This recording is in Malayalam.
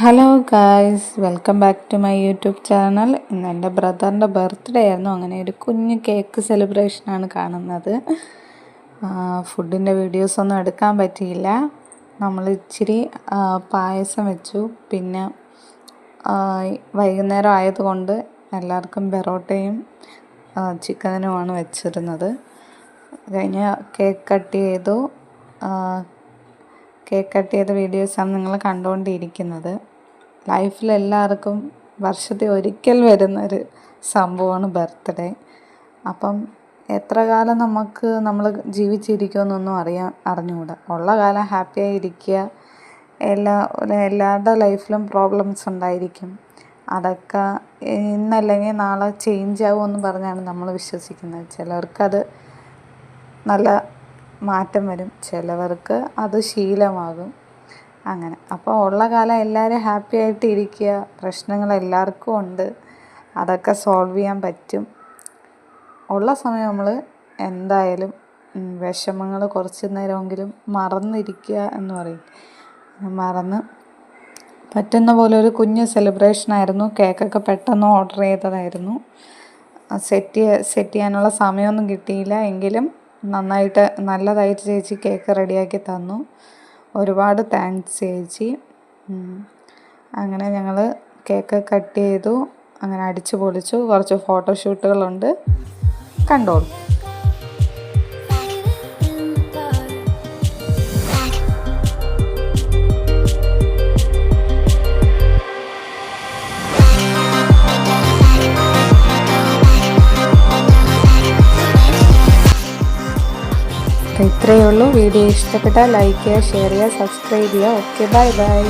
Hello guys, welcome back to my YouTube channel. ഇന്ന് എൻ്റെ ബ്രദറിൻ്റെ ബർത്ത്ഡേ ആയിരുന്നു. അങ്ങനെ ഒരു കുഞ്ഞ് കേക്ക് സെലിബ്രേഷനാണ് കാണുന്നത്. ഫുഡിൻ്റെ വീഡിയോസൊന്നും എടുക്കാൻ പറ്റിയില്ല. നമ്മൾ ഇച്ചിരി പായസം വെച്ചു. പിന്നെ വൈകുന്നേരം ആയതുകൊണ്ട് എല്ലാവർക്കും പെറോട്ടയും ചിക്കനുമാണ് വെച്ചിരുന്നത്. കഴിഞ്ഞ് കേക്ക് കട്ട് ചെയ്തു. കേക്ക് കട്ട് ചെയ്ത വീഡിയോസാണ് നിങ്ങൾ കണ്ടുകൊണ്ടിരിക്കുന്നത്. ലൈഫിൽ എല്ലാവർക്കും വർഷത്തിൽ ഒരിക്കൽ വരുന്നൊരു സംഭവമാണ് ബർത്ത്ഡേ. അപ്പം എത്ര കാലം നമ്മൾ ജീവിച്ചിരിക്കുമെന്നൊന്നും അറിഞ്ഞുകൂടാ. ഉള്ള കാലം ഹാപ്പിയായി ഇരിക്കുക. എല്ലാവരുടെ ലൈഫിലും പ്രോബ്ലംസ് ഉണ്ടായിരിക്കും. അതൊക്കെ ഇന്നല്ലെങ്കിൽ നാളെ ചേഞ്ച് ആവുമെന്ന് പറഞ്ഞാണ് നമ്മൾ വിശ്വസിക്കുന്നത്. ചിലവർക്കത് നല്ല മാറ്റം വരും, ചിലവർക്ക് അത് ശീലമാകും. അങ്ങനെ അപ്പോൾ ഉള്ള കാലം എല്ലാവരും ഹാപ്പി ആയിട്ട് ഇരിക്കുക. പ്രശ്നങ്ങൾ എല്ലാവർക്കും ഉണ്ട്, അതൊക്കെ സോൾവ് ചെയ്യാൻ പറ്റും. ഉള്ള സമയം നമ്മൾ എന്തായാലും വിഷമങ്ങൾ കുറച്ച് നേരമെങ്കിലും മറന്നിരിക്കുക എന്ന് പറയും. മറന്ന് പറ്റുന്ന പോലെ ഒരു കുഞ്ഞ് സെലിബ്രേഷനായിരുന്നു. കേക്കൊക്കെ പെട്ടെന്ന് ഓർഡർ ചെയ്തതായിരുന്നു. സെറ്റ് ചെയ്യാനുള്ള സമയമൊന്നും കിട്ടിയില്ല. എങ്കിലും നല്ലതായിട്ട് ചേച്ചി കേക്ക് റെഡിയാക്കി തന്നു. ഒരുപാട് താങ്ക്സ് ചേച്ചി. അങ്ങനെ ഞങ്ങൾ കേക്ക് കട്ട് ചെയ്തു. അങ്ങനെ അടിച്ചു പൊളിച്ചു. കുറച്ച് ഫോട്ടോഷൂട്ടുകളുണ്ട്, കണ്ടോളൂ. ഇത്രയേ ഉള്ളൂ. വീഡിയോ ഇഷ്ടപ്പെട്ടാൽ ലൈക്ക് ചെയ്യുക, ഷെയർ ചെയ്യുക, സബ്സ്ക്രൈബ് ചെയ്യുക. Okay, bye bye.